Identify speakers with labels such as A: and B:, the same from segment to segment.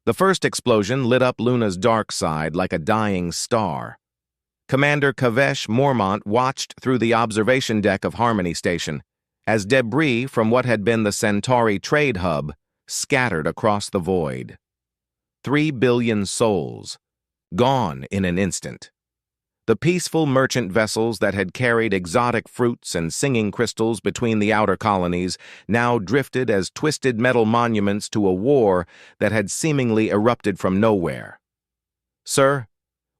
A: The first explosion lit up Luna's dark side like a dying star. Commander Kavesh Mormont watched through the observation deck of Harmony Station as debris from what had been the Centauri trade hub scattered across the void. 3 billion souls, gone in an instant. The peaceful merchant vessels that had carried exotic fruits and singing crystals between the outer colonies now drifted as twisted metal monuments to a war that had seemingly erupted from nowhere. "Sir,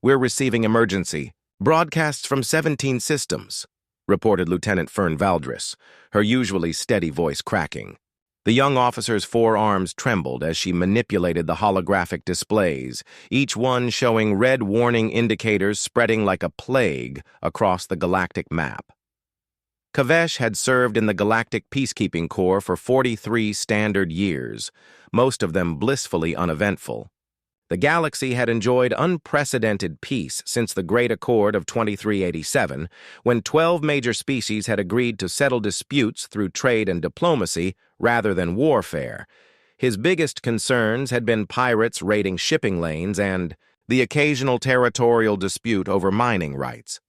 A: we're receiving emergency. Broadcasts from 17 systems," reported Lieutenant Fern Valdris, her usually steady voice cracking. The young officer's forearms trembled as she manipulated the holographic displays, each one showing red warning indicators spreading like a plague across the galactic map. Kavesh had served in the Galactic Peacekeeping Corps for 43 standard years, most of them blissfully uneventful. The galaxy had enjoyed unprecedented peace since the Great Accord of 2387, when 12 major species had agreed to settle disputes through trade and diplomacy rather than warfare. His biggest concerns had been pirates raiding shipping lanes and the occasional territorial dispute over mining rights.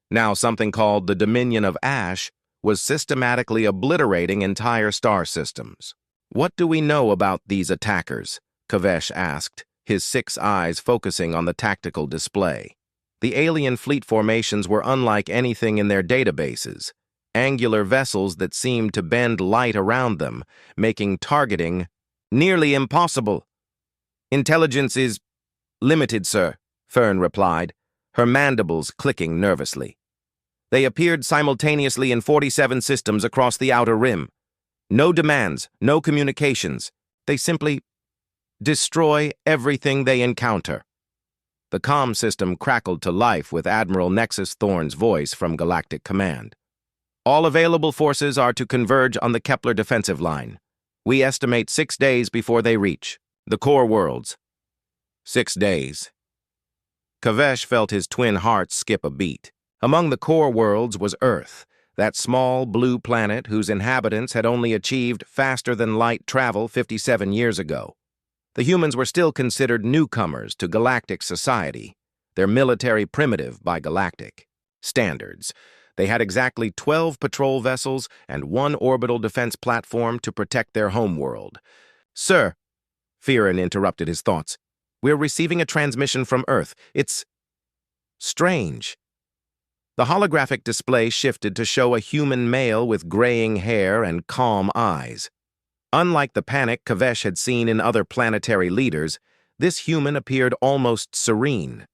A: Now something called the Dominion of Ash was systematically obliterating entire star systems. "What do we know about these attackers?" Kavesh asked, his 6 eyes focusing on the tactical display. The alien fleet formations were unlike anything in their databases, angular vessels that seemed to bend light around them, making targeting nearly impossible. "Intelligence is limited, sir," Fern replied, her mandibles clicking nervously. "They appeared simultaneously in 47 systems across the outer rim. No demands, no communications. They simply destroy everything they encounter." The comm system crackled to life with Admiral Nexus Thorne's voice from Galactic Command. "All available forces are to converge on the Kepler defensive line. We estimate 6 days before they reach the core worlds." 6 days. Kavesh felt his twin hearts skip a beat. Among the core worlds was Earth, that small blue planet whose inhabitants had only achieved faster-than-light travel 57 years ago. The humans were still considered newcomers to galactic society, their military primitive by galactic standards. They had exactly 12 patrol vessels and 1 orbital defense platform to protect their homeworld. "Sir," Fearon interrupted his thoughts, "we're receiving a transmission from Earth. It's strange." The holographic display shifted to show a human male with graying hair and calm eyes. Unlike the panic Kavesh had seen in other planetary leaders, this human appeared almost serene.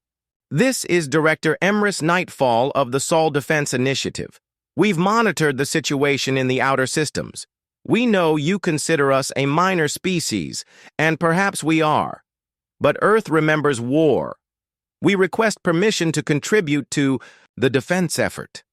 A: "This is Director Emrys Nightfall of the Sol Defense Initiative. We've monitored the situation in the outer systems. We know you consider us a minor species, and perhaps we are. But Earth remembers war. We request permission to contribute to the defense effort."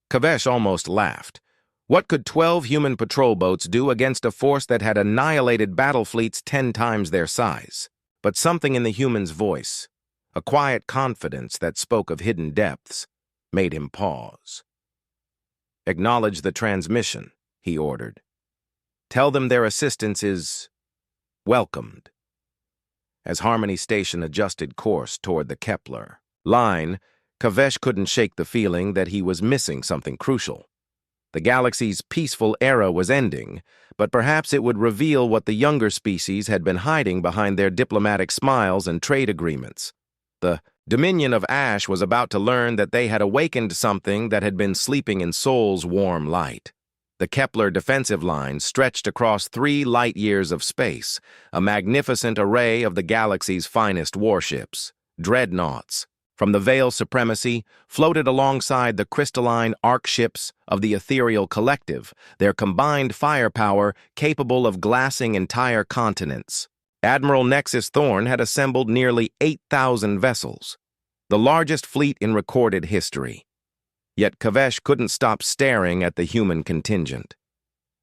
A: Kavesh almost laughed. What could 12 human patrol boats do against a force that had annihilated battle fleets 10 times their size? But something in the human's voice, a quiet confidence that spoke of hidden depths, made him pause. "Acknowledge the transmission," he ordered. "Tell them their assistance is welcomed." As Harmony Station adjusted course toward the Kepler line, Kavesh couldn't shake the feeling that he was missing something crucial. The galaxy's peaceful era was ending, but perhaps it would reveal what the younger species had been hiding behind their diplomatic smiles and trade agreements. The Dominion of Ash was about to learn that they had awakened something that had been sleeping in Sol's warm light. The Kepler defensive line stretched across 3 light-years of space, a magnificent array of the galaxy's finest warships, dreadnoughts. From the Veil Supremacy, floated alongside the crystalline arc ships of the Ethereal Collective, their combined firepower capable of glassing entire continents. Admiral Nexus Thorne had assembled nearly 8,000 vessels, the largest fleet in recorded history. Yet Kavesh couldn't stop staring at the human contingent.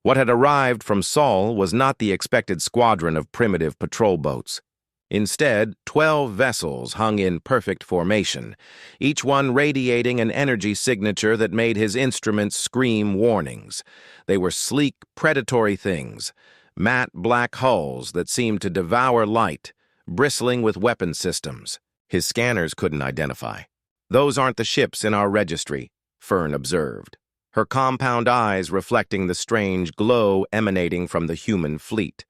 A: What had arrived from Sol was not the expected squadron of primitive patrol boats. Instead, 12 vessels hung in perfect formation, each one radiating an energy signature that made his instruments scream warnings. They were sleek, predatory things, matte black hulls that seemed to devour light, bristling with weapon systems. His scanners couldn't identify. "Those aren't the ships in our registry," Fern observed, her compound eyes reflecting the strange glow emanating from the human fleet.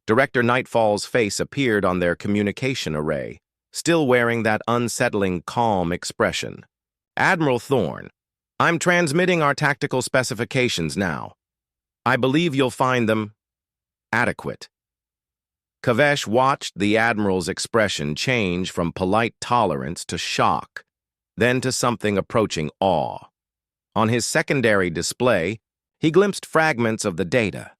A: Director Nightfall's face appeared on their communication array, still wearing that unsettling, calm expression. "Admiral Thorne, I'm transmitting our tactical specifications now. I believe you'll find them adequate." Kavesh watched the Admiral's expression change from polite tolerance to shock, then to something approaching awe. On his secondary display, he glimpsed fragments of the data,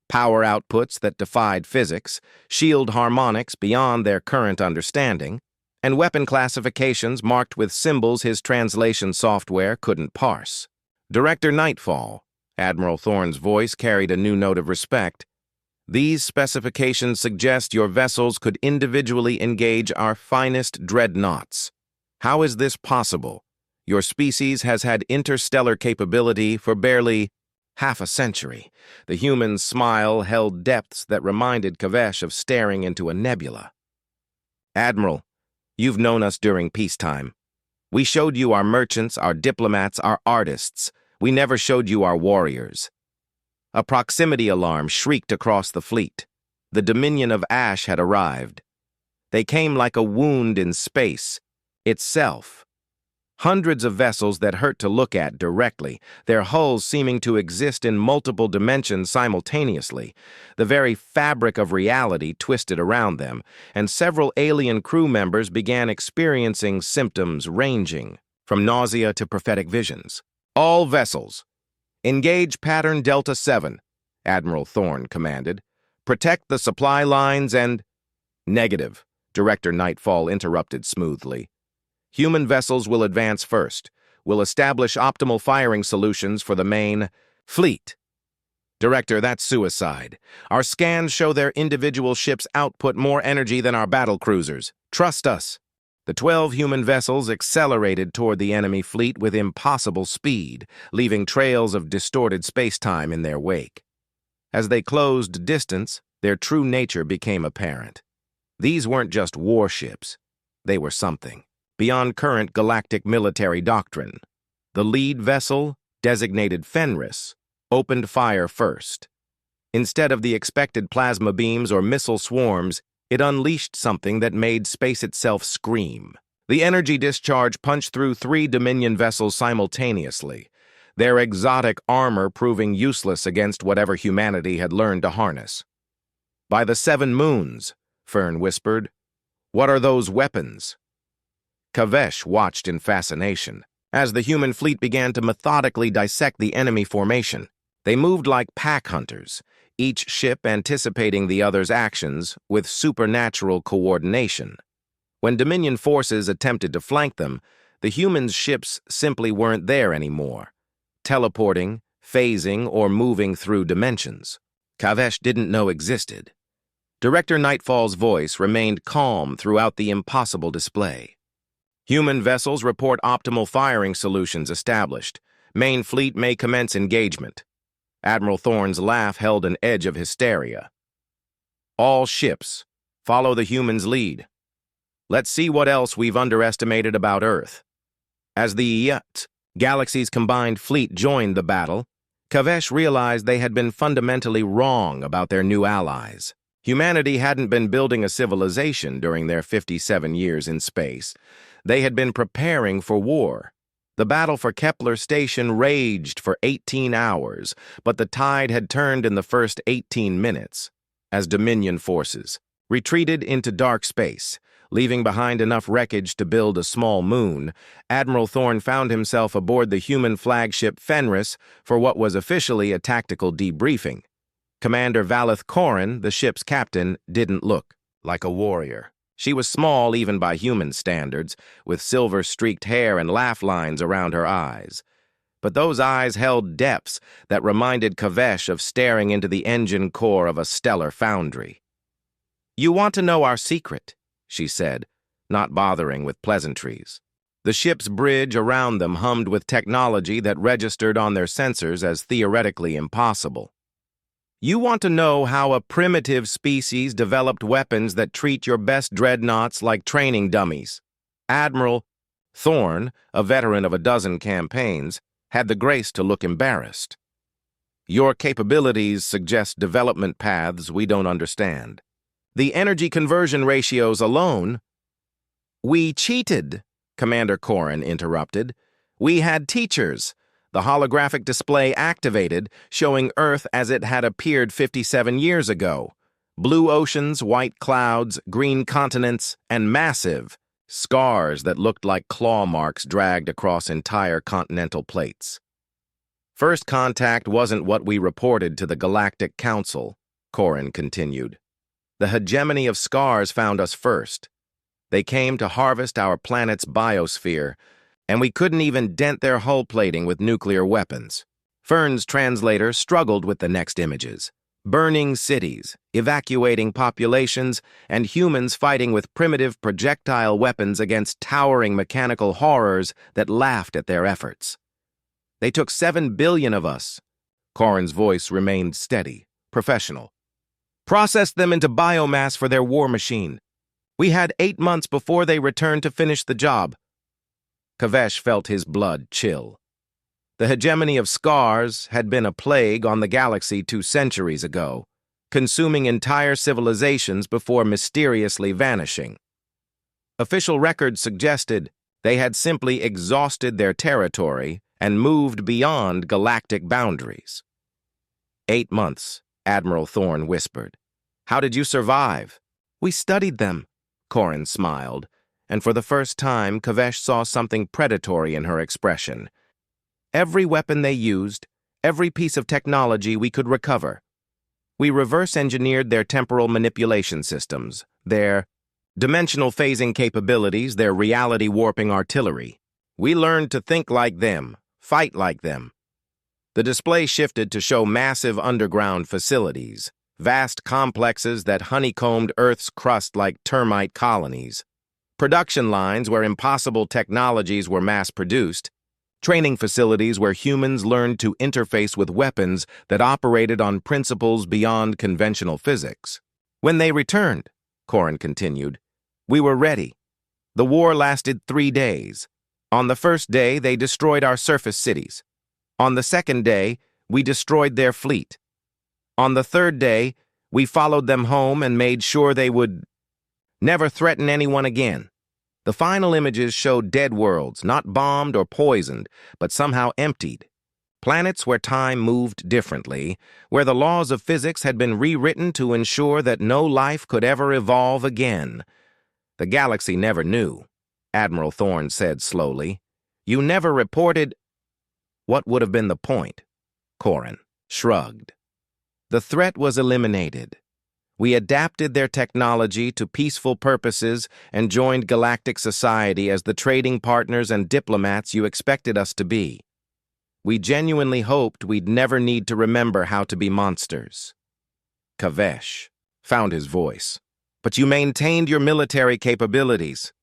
A: power outputs that defied physics, shield harmonics beyond their current understanding, and weapon classifications marked with symbols his translation software couldn't parse. "Director Nightfall," Admiral Thorne's voice carried a new note of respect, "these specifications suggest your vessels could individually engage our finest dreadnoughts. How is this possible? Your species has had interstellar capability for barely half a century." The human's smile held depths that reminded Kavesh of staring into a nebula. "Admiral, you've known us during peacetime. We showed you our merchants, our diplomats, our artists. We never showed you our warriors." A proximity alarm shrieked across the fleet. The Dominion of Ash had arrived. They came like a wound in space itself. Hundreds of vessels that hurt to look at directly, their hulls seeming to exist in multiple dimensions simultaneously. The very fabric of reality twisted around them, and several alien crew members began experiencing symptoms ranging from nausea to prophetic visions. "All vessels, engage pattern Delta 7, Admiral Thorne commanded. "Protect the supply lines and—" "Negative," Director Nightfall interrupted smoothly. "Human vessels will advance first. We'll establish optimal firing solutions for the main fleet." "Director, that's suicide. Our scans show their individual ships output more energy than our battle cruisers. Trust us." The 12 human vessels accelerated toward the enemy fleet with impossible speed, leaving trails of distorted space-time in their wake. As they closed distance, their true nature became apparent. These weren't just warships. They were something beyond current galactic military doctrine. The lead vessel, designated Fenris, opened fire first. Instead of the expected plasma beams or missile swarms, it unleashed something that made space itself scream. The energy discharge punched through 3 Dominion vessels simultaneously, their exotic armor proving useless against whatever humanity had learned to harness. "By the 7 moons," Fern whispered. "What are those weapons?" Kavesh watched in fascination as the human fleet began to methodically dissect the enemy formation. They moved like pack hunters, each ship anticipating the other's actions with supernatural coordination. When Dominion forces attempted to flank them, the humans' ships simply weren't there anymore, teleporting, phasing, or moving through dimensions Kavesh didn't know existed. Director Nightfall's voice remained calm throughout the impossible display. "Human vessels report optimal firing solutions established. Main fleet may commence engagement." Admiral Thorne's laugh held an edge of hysteria. "All ships, follow the human's lead. Let's see what else we've underestimated about Earth." As the galaxy's combined fleet joined the battle, Kavesh realized they had been fundamentally wrong about their new allies. Humanity hadn't been building a civilization during their 57 years in space. They had been preparing for war. The battle for Kepler Station raged for 18 hours, but the tide had turned in the first 18 minutes as Dominion forces retreated into dark space, leaving behind enough wreckage to build a small moon. Admiral Thorne found himself aboard the human flagship Fenris for what was officially a tactical debriefing. Commander Valeth Corrin, the ship's captain, didn't look like a warrior. She was small even by human standards, with silver-streaked hair and laugh lines around her eyes. But those eyes held depths that reminded Kavesh of staring into the engine core of a stellar foundry. "You want to know our secret," she said, not bothering with pleasantries. The ship's bridge around them hummed with technology that registered on their sensors as theoretically impossible. You want to know how a primitive species developed weapons that treat your best dreadnoughts like training dummies. Admiral Thorne, a veteran of a dozen campaigns, had the grace to look embarrassed. Your capabilities suggest development paths we don't understand. The energy conversion ratios alone— We cheated, Commander Corrin interrupted. We had teachers. The holographic display activated, showing Earth as it had appeared 57 years ago. Blue oceans, white clouds, green continents, and massive scars that looked like claw marks dragged across entire continental plates. First contact wasn't what we reported to the Galactic Council, Corrin continued. The hegemony of scars found us first. They came to harvest our planet's biosphere, and we couldn't even dent their hull plating with nuclear weapons. Fern's translator struggled with the next images. Burning cities, evacuating populations, and humans fighting with primitive projectile weapons against towering mechanical horrors that laughed at their efforts. They took 7 billion of us. Corrin's voice remained steady, professional. Processed them into biomass for their war machine. We had 8 months before they returned to finish the job. Kavesh felt his blood chill. The hegemony of scars had been a plague on the galaxy 2 centuries ago, consuming entire civilizations before mysteriously vanishing. Official records suggested they had simply exhausted their territory and moved beyond galactic boundaries. 8 months, Admiral Thorne whispered. How did you survive? We studied them, Corrin smiled, and for the first time, Kavesh saw something predatory in her expression. Every weapon they used, every piece of technology we could recover. We reverse-engineered their temporal manipulation systems, their dimensional phasing capabilities, their reality-warping artillery. We learned to think like them, fight like them. The display shifted to show massive underground facilities, vast complexes that honeycombed Earth's crust like termite colonies. Production lines where impossible technologies were mass-produced, training facilities where humans learned to interface with weapons that operated on principles beyond conventional physics. When they returned, Corrin continued, we were ready. The war lasted 3 days. On the first day, they destroyed our surface cities. On the second day, we destroyed their fleet. On the third day, we followed them home and made sure they would never threaten anyone again. The final images showed dead worlds, not bombed or poisoned, but somehow emptied. Planets where time moved differently, where the laws of physics had been rewritten to ensure that no life could ever evolve again. The galaxy never knew, Admiral Thorne said slowly. You never reported— What would have been the point? Corrin shrugged. The threat was eliminated. We adapted their technology to peaceful purposes and joined galactic society as the trading partners and diplomats you expected us to be. We genuinely hoped we'd never need to remember how to be monsters. Kavesh found his voice. But you maintained your military capabilities.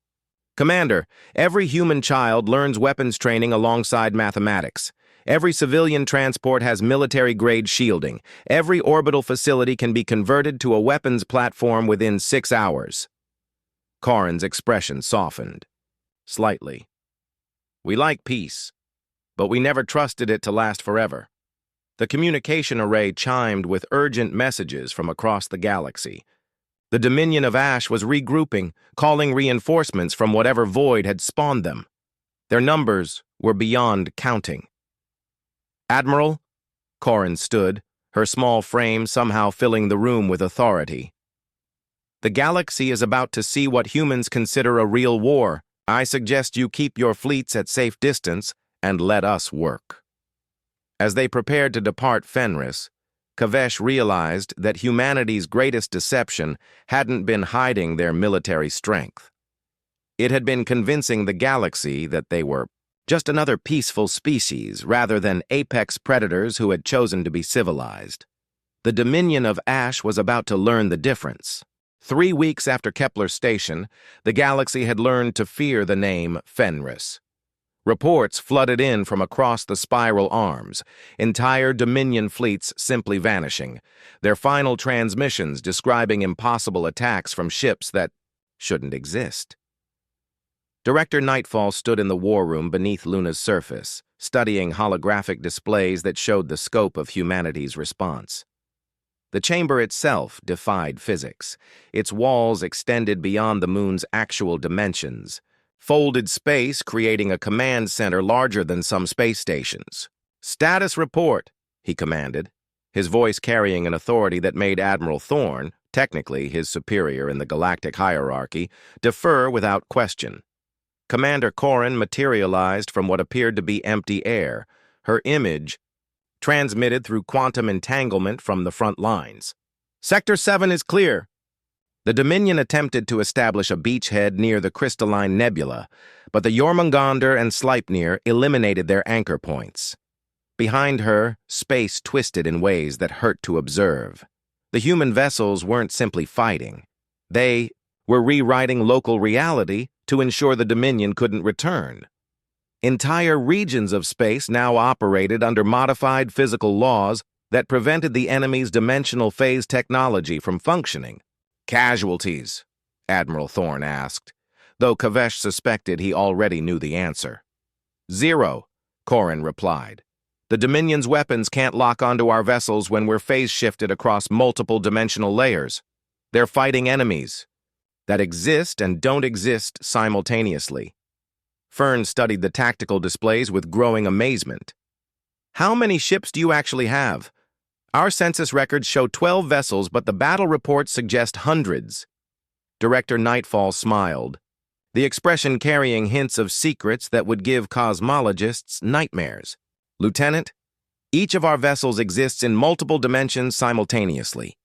A: Commander, every human child learns weapons training alongside mathematics. Every civilian transport has military-grade shielding. Every orbital facility can be converted to a weapons platform within 6 hours. Corrin's expression softened. Slightly. We like peace, but we never trusted it to last forever. The communication array chimed with urgent messages from across the galaxy. The Dominion of Ash was regrouping, calling reinforcements from whatever void had spawned them. Their numbers were beyond counting. Admiral, Corrin stood, her small frame somehow filling the room with authority. The galaxy is about to see what humans consider a real war. I suggest you keep your fleets at safe distance and let us work. As they prepared to depart Fenris, Kavesh realized that humanity's greatest deception hadn't been hiding their military strength. It had been convincing the galaxy that they were just another peaceful species rather than apex predators who had chosen to be civilized. The Dominion of Ash was about to learn the difference. 3 weeks after Kepler's station, the galaxy had learned to fear the name Fenris. Reports flooded in from across the spiral arms, entire Dominion fleets simply vanishing, their final transmissions describing impossible attacks from ships that shouldn't exist. Director Nightfall stood in the war room beneath Luna's surface, studying holographic displays that showed the scope of humanity's response. The chamber itself defied physics. Its walls extended beyond the moon's actual dimensions, folded space creating a command center larger than some space stations. "Status report," he commanded, his voice carrying an authority that made Admiral Thorne, technically his superior in the galactic hierarchy, defer without question. Commander Corrin materialized from what appeared to be empty air, her image transmitted through quantum entanglement from the front lines. "Sector 7 is clear." The Dominion attempted to establish a beachhead near the crystalline nebula, but the Jormungandr and Sleipnir eliminated their anchor points. Behind her, space twisted in ways that hurt to observe. The human vessels weren't simply fighting. They were rewriting local reality to ensure the Dominion couldn't return. Entire regions of space now operated under modified physical laws that prevented the enemy's dimensional phase technology from functioning. "Casualties?" Admiral Thorne asked, though Kavesh suspected he already knew the answer. "Zero," Corrin replied. "The Dominion's weapons can't lock onto our vessels when we're phase-shifted across multiple dimensional layers. They're fighting enemies that exist and don't exist simultaneously." Fern studied the tactical displays with growing amazement. "How many ships do you actually have? Our census records show 12 vessels, but the battle reports suggest hundreds." Director Nightfall smiled, the expression carrying hints of secrets that would give cosmologists nightmares. "Lieutenant, each of our vessels exists in multiple dimensions simultaneously.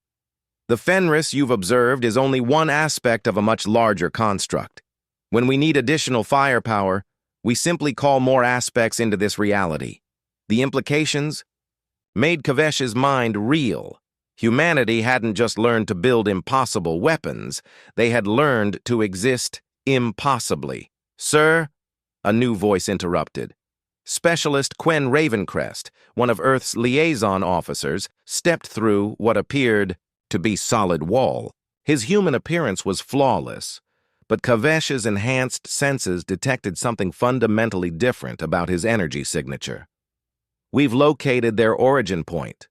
A: The Fenris you've observed is only one aspect of a much larger construct. When we need additional firepower, we simply call more aspects into this reality. The implications made Kavesh's mind reel. Humanity hadn't just learned to build impossible weapons, they had learned to exist impossibly. "Sir," a new voice interrupted. Specialist Quen Ravencrest, one of Earth's liaison officers, stepped through what appeared to be solid wall. His human appearance was flawless, but Kavesh's enhanced senses detected something fundamentally different about his energy signature. "We've located their origin point."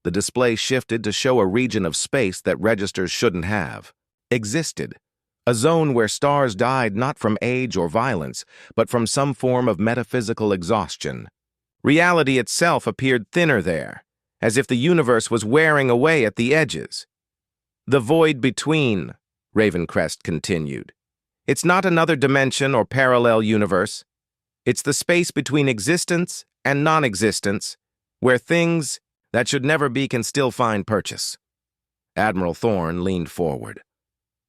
A: The display shifted to show a region of space that registers shouldn't have existed, a zone where stars died not from age or violence, but from some form of metaphysical exhaustion. Reality itself appeared thinner there, as if the universe was wearing away at the edges. "The void between," Ravencrest continued. "It's not another dimension or parallel universe. It's the space between existence and non-existence, where things that should never be can still find purchase." Admiral Thorne leaned forward.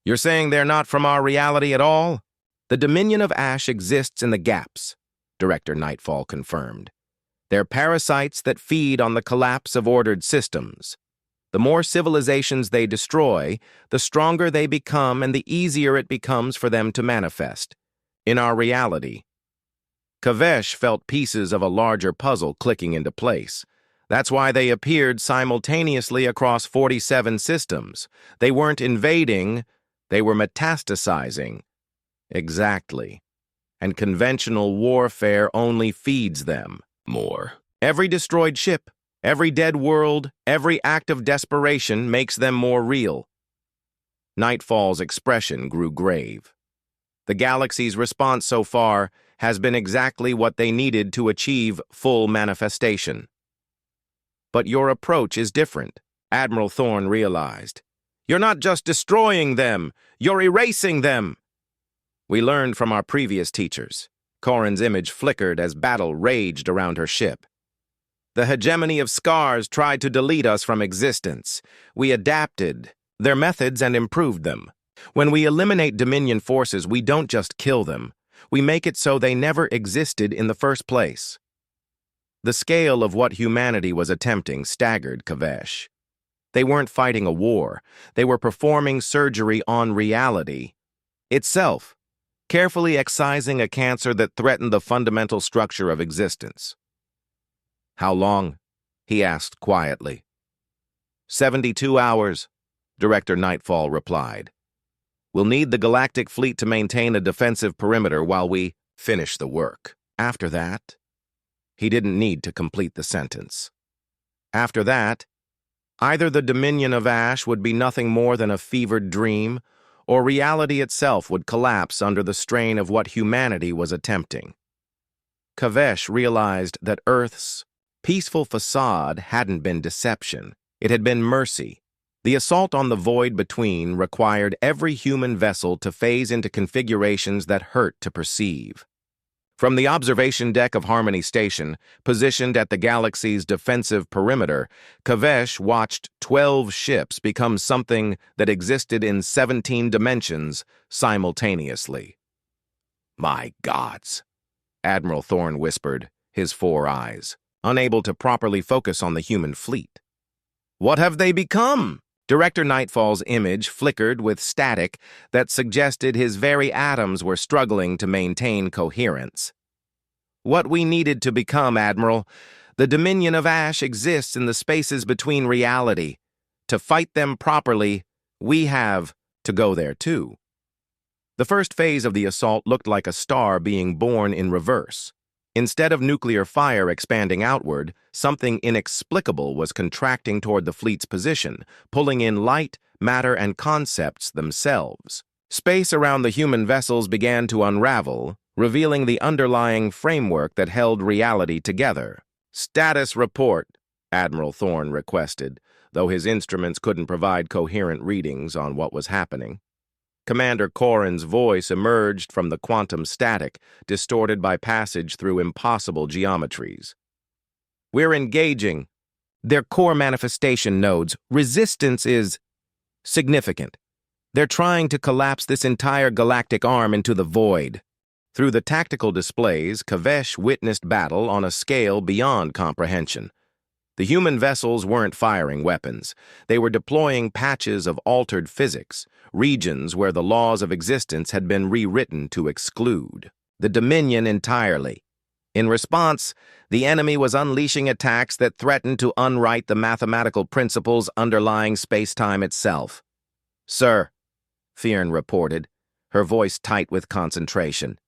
A: "You're saying they're not from our reality at all?" "The Dominion of Ash exists in the gaps," Director Nightfall confirmed. "They're parasites that feed on the collapse of ordered systems. The more civilizations they destroy, the stronger they become and the easier it becomes for them to manifest. In our reality." Kavesh felt pieces of a larger puzzle clicking into place. That's why they appeared simultaneously across 47 systems. They weren't invading, they were metastasizing. Exactly. And conventional warfare only feeds them more. Every destroyed ship, every dead world, every act of desperation makes them more real. Nightfall's expression grew grave. The galaxy's response so far has been exactly what they needed to achieve full manifestation. "But your approach is different," Admiral Thorne realized. "You're not just destroying them, you're erasing them." "We learned from our previous teachers." Corrin's image flickered as battle raged around her ship. "The hegemony of scars tried to delete us from existence. We adapted their methods and improved them. When we eliminate Dominion forces, we don't just kill them. We make it so they never existed in the first place." The scale of what humanity was attempting staggered Kavesh. They weren't fighting a war. They were performing surgery on reality itself. carefully excising a cancer that threatened the fundamental structure of existence. "How long?" he asked quietly. 72 hours, Director Nightfall replied. "We'll need the Galactic fleet to maintain a defensive perimeter while we finish the work. After that," he didn't need to complete the sentence. "After that, either the Dominion of Ash would be nothing more than a fevered dream, or reality itself would collapse under the strain of what humanity was attempting." Kavesh realized that Earth's peaceful facade hadn't been deception. It had been mercy. The assault on the void between required every human vessel to phase into configurations that hurt to perceive. From the observation deck of Harmony Station, positioned at the galaxy's defensive perimeter, Kavesh watched 12 ships become something that existed in 17 dimensions simultaneously. "My gods," Admiral Thorne whispered, his 4 eyes, unable to properly focus on the human fleet. "What have they become?" Director Nightfall's image flickered with static that suggested his very atoms were struggling to maintain coherence. "What we needed to become, Admiral. The Dominion of Ash exists in the spaces between reality. To fight them properly, we have to go there too." The first phase of the assault looked like a star being born in reverse. Instead of nuclear fire expanding outward, something inexplicable was contracting toward the fleet's position, pulling in light, matter, and concepts themselves. Space around the human vessels began to unravel, revealing the underlying framework that held reality together. "Status report," Admiral Thorne requested, though his instruments couldn't provide coherent readings on what was happening. Commander Corrin's voice emerged from the quantum static, distorted by passage through impossible geometries. "We're engaging their core manifestation nodes. Resistance is significant. They're trying to collapse this entire galactic arm into the void." Through the tactical displays, Kavesh witnessed battle on a scale beyond comprehension. The human vessels weren't firing weapons. They were deploying patches of altered physics, regions where the laws of existence had been rewritten to exclude the Dominion entirely. In response, the enemy was unleashing attacks that threatened to unwrite the mathematical principles underlying space-time itself. "Sir," Fearn reported, her voice tight with concentration,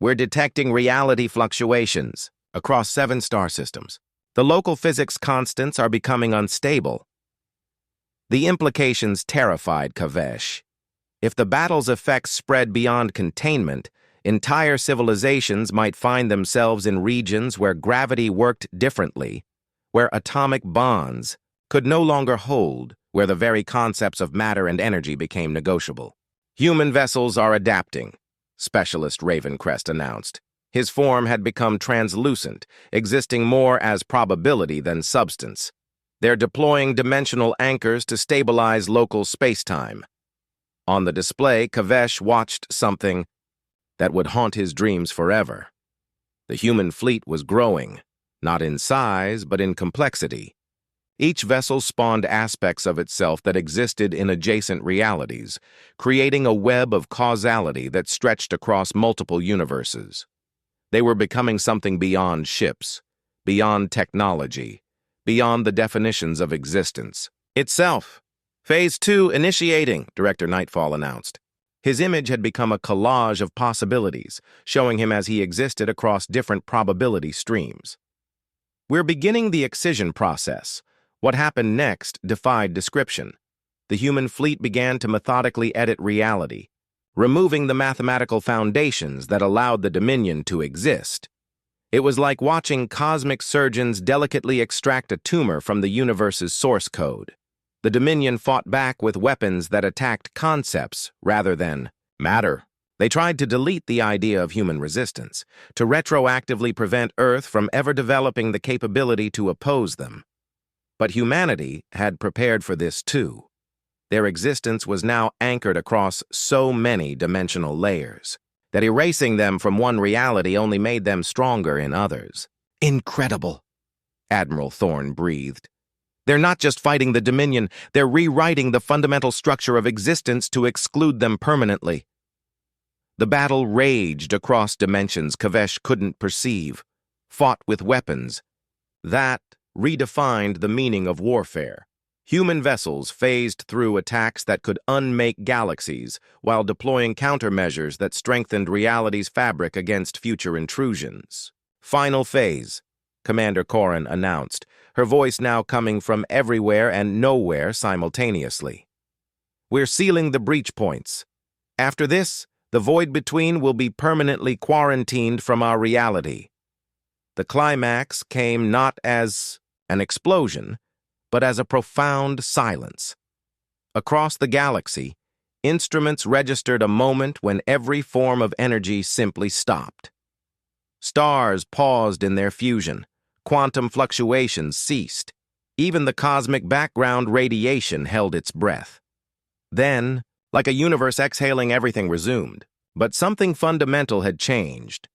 A: "we're detecting reality fluctuations across 7 star systems. The local physics constants are becoming unstable." The implications terrified Kavesh. If the battle's effects spread beyond containment, entire civilizations might find themselves in regions where gravity worked differently, where atomic bonds could no longer hold, where the very concepts of matter and energy became negotiable. "Human vessels are adapting," Specialist Ravencrest announced. His form had become translucent, existing more as probability than substance. "They're deploying dimensional anchors to stabilize local space-time." On the display, Kavesh watched something that would haunt his dreams forever. The human fleet was growing, not in size, but in complexity. Each vessel spawned aspects of itself that existed in adjacent realities, creating a web of causality that stretched across multiple universes. They were becoming something beyond ships, beyond technology, beyond the definitions of existence itself. "Phase 2 initiating," Director Nightfall announced. His image had become a collage of possibilities, showing him as he existed across different probability streams. "We're beginning the excision process." What happened next defied description. The human fleet began to methodically edit reality, removing the mathematical foundations that allowed the Dominion to exist. It was like watching cosmic surgeons delicately extract a tumor from the universe's source code. The Dominion fought back with weapons that attacked concepts rather than matter. They tried to delete the idea of human resistance, to retroactively prevent Earth from ever developing the capability to oppose them. But humanity had prepared for this too. Their existence was now anchored across so many dimensional layers that erasing them from one reality only made them stronger in others. "Incredible," Admiral Thorne breathed. "They're not just fighting the Dominion, they're rewriting the fundamental structure of existence to exclude them permanently." The battle raged across dimensions Kavesh couldn't perceive, fought with weapons. That redefined the meaning of warfare. Human vessels phased through attacks that could unmake galaxies while deploying countermeasures that strengthened reality's fabric against future intrusions. Final phase, Commander Corrin announced, her voice now coming from everywhere and nowhere simultaneously. We're sealing the breach points. After this, the void between will be permanently quarantined from our reality. The climax came not as an explosion, but as a profound silence. Across the galaxy, instruments registered a moment when every form of energy simply stopped. Stars paused in their fusion, quantum fluctuations ceased, even the cosmic background radiation held its breath. Then, like a universe exhaling, everything resumed. But something fundamental had changed.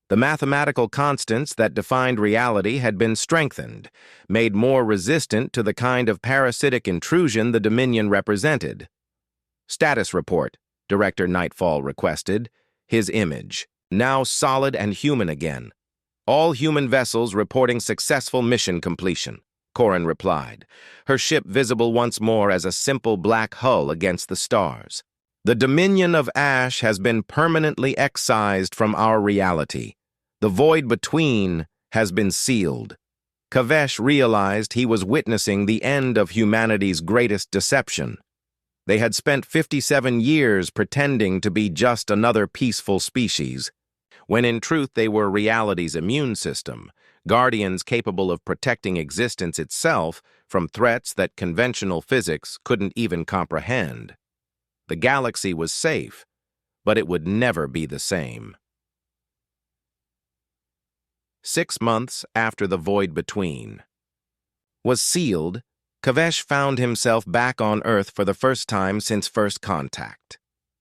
A: The mathematical constants that defined reality had been strengthened, made more resistant to the kind of parasitic intrusion the Dominion represented. Status report, Director Nightfall requested, his image, now solid and human again. All human vessels reporting successful mission completion, Corrin replied, her ship visible once more as a simple black hull against the stars. The Dominion of Ash has been permanently excised from our reality. The void between has been sealed. Kavesh realized he was witnessing the end of humanity's greatest deception. They had spent 57 years pretending to be just another peaceful species, when in truth they were reality's immune system, guardians capable of protecting existence itself from threats that conventional physics couldn't even comprehend. The galaxy was safe, but it would never be the same. 6 months after the void between was sealed, Kavesh found himself back on Earth for the first time since first contact.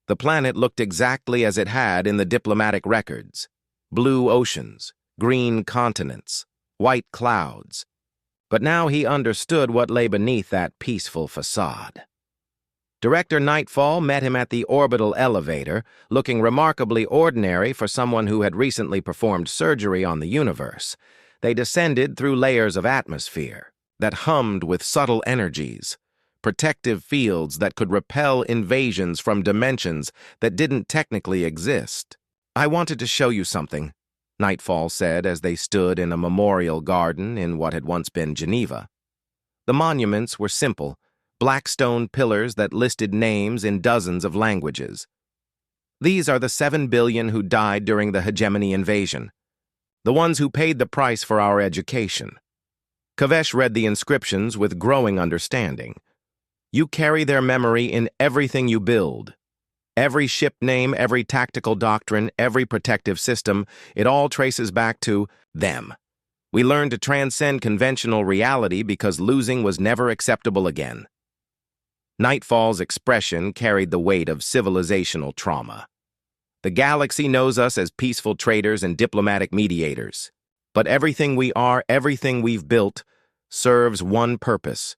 A: The planet looked exactly as it had in the diplomatic records. Blue oceans, green continents, white clouds. But now he understood what lay beneath that peaceful facade. Director Nightfall met him at the orbital elevator, looking remarkably ordinary for someone who had recently performed surgery on the universe. They descended through layers of atmosphere that hummed with subtle energies, protective fields that could repel invasions from dimensions that didn't technically exist. I wanted to show you something, Nightfall said as they stood in a memorial garden in what had once been Geneva. The monuments were simple, black stone pillars that listed names in dozens of languages. These are the 7 billion who died during the hegemony invasion, the ones who paid the price for our education. Kavesh read the inscriptions with growing understanding. You carry their memory in everything you build. Every ship name, every tactical doctrine, every protective system, it all traces back to them. We learned to transcend conventional reality because losing was never acceptable again. Nightfall's expression carried the weight of civilizational trauma. The galaxy knows us as peaceful traders and diplomatic mediators. But everything we are, everything we've built, serves one purpose: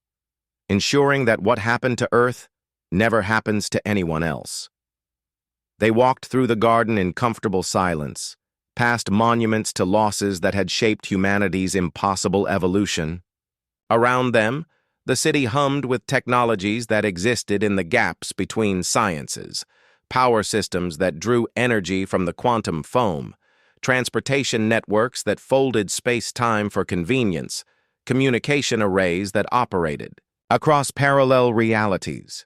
A: ensuring that what happened to Earth never happens to anyone else. They walked through the garden in comfortable silence, past monuments to losses that had shaped humanity's impossible evolution. Around them, the city hummed with technologies that existed in the gaps between sciences, power systems that drew energy from the quantum foam, transportation networks that folded space-time for convenience, communication arrays that operated across parallel realities.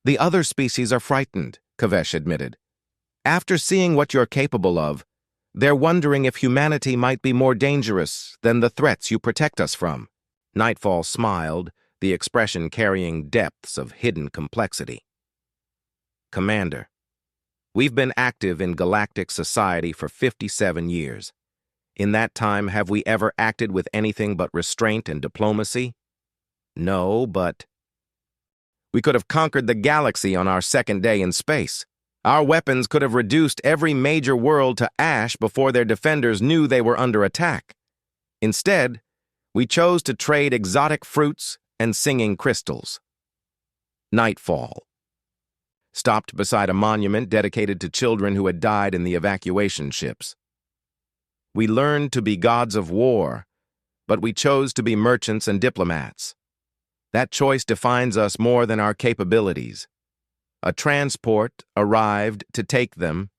A: The other species are frightened, Kavesh admitted. After seeing what you're capable of, they're wondering if humanity might be more dangerous than the threats you protect us from. Nightfall smiled, the expression carrying depths of hidden complexity. Commander, we've been active in galactic society for 57 years. In that time, have we ever acted with anything but restraint and diplomacy? No, but we could have conquered the galaxy on our second day in space. Our weapons could have reduced every major world to ash before their defenders knew they were under attack. Instead, we chose to trade exotic fruits and singing crystals. Nightfall. stopped beside a monument dedicated to children who had died in the evacuation ships. We learned to be gods of war, but we chose to be merchants and diplomats. That choice defines us more than our capabilities. A transport arrived to take them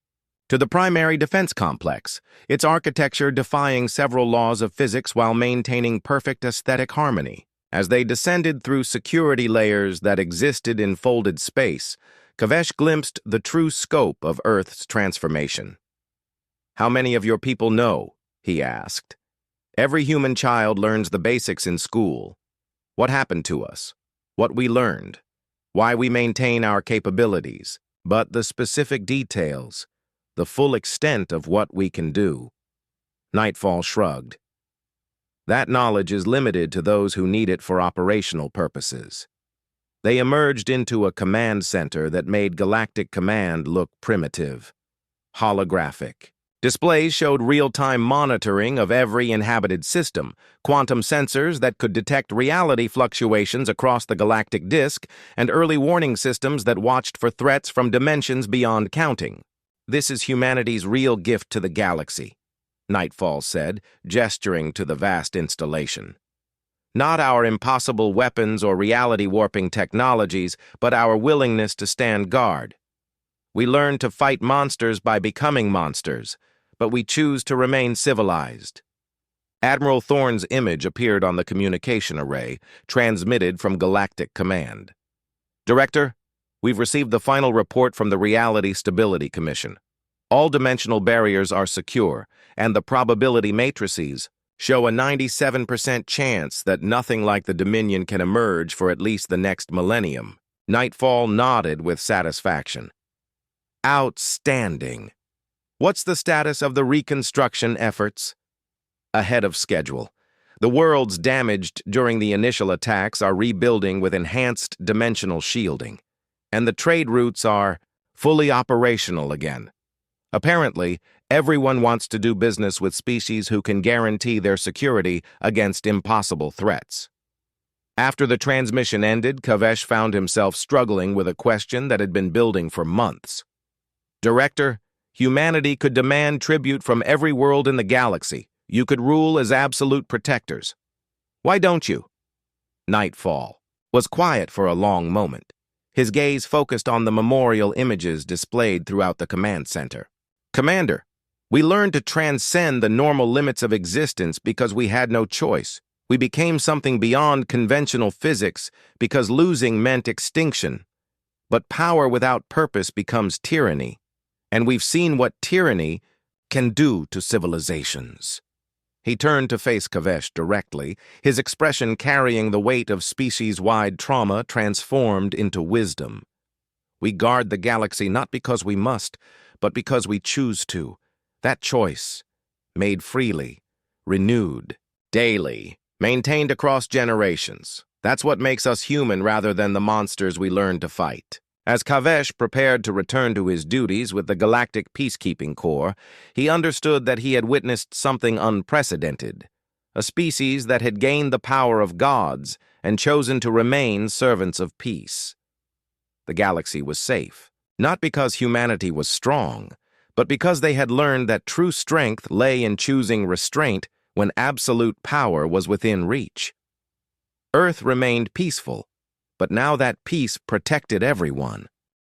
A: to the primary defense complex, its architecture defying several laws of physics while maintaining perfect aesthetic harmony. As they descended through security layers that existed in folded space, Kavesh glimpsed the true scope of Earth's transformation. "How many of your people know?" he asked. "Every human child learns the basics in school. What happened to us? What we learned? Why we maintain our capabilities? But the specific details, the full extent of what we can do." Nightfall shrugged. "That knowledge is limited to those who need it for operational purposes." They emerged into a command center that made Galactic Command look primitive, holographic. Displays showed real-time monitoring of every inhabited system, quantum sensors that could detect reality fluctuations across the galactic disk, and early warning systems that watched for threats from dimensions beyond counting. "This is humanity's real gift to the galaxy," Nightfall said, gesturing to the vast installation. "Not our impossible weapons or reality-warping technologies, but our willingness to stand guard. We learn to fight monsters by becoming monsters, but we choose to remain civilized." Admiral Thorne's image appeared on the communication array, transmitted from Galactic Command. "Director, we've received the final report from the Reality Stability Commission. All dimensional barriers are secure, and the probability matrices show a 97% chance that nothing like the Dominion can emerge for at least the next millennium." Nightfall nodded with satisfaction. "Outstanding. What's the status of the reconstruction efforts?" "Ahead of schedule. The worlds damaged during the initial attacks are rebuilding with enhanced dimensional shielding, and the trade routes are fully operational again. Apparently, everyone wants to do business with species who can guarantee their security against impossible threats." After the transmission ended, Kavesh found himself struggling with a question that had been building for months. "Director, humanity could demand tribute from every world in the galaxy. You could rule as absolute protectors. Why don't you?" Nightfall was quiet for a long moment. His gaze focused on the memorial images displayed throughout the command center. "Commander, we learned to transcend the normal limits of existence because we had no choice. We became something beyond conventional physics because losing meant extinction. But power without purpose becomes tyranny, and we've seen what tyranny can do to civilizations." He turned to face Kavesh directly, his expression carrying the weight of species-wide trauma transformed into wisdom. "We guard the galaxy not because we must, but because we choose to. That choice, made freely, renewed, daily, maintained across generations. That's what makes us human rather than the monsters we learned to fight." As Kavesh prepared to return to his duties with the Galactic Peacekeeping Corps, he understood that he had witnessed something unprecedented, a species that had gained the power of gods and chosen to remain servants of peace. The galaxy was safe, not because humanity was strong, but because they had learned that true strength lay in choosing restraint when absolute power was within reach. Earth remained peaceful, but now that peace protected everyone.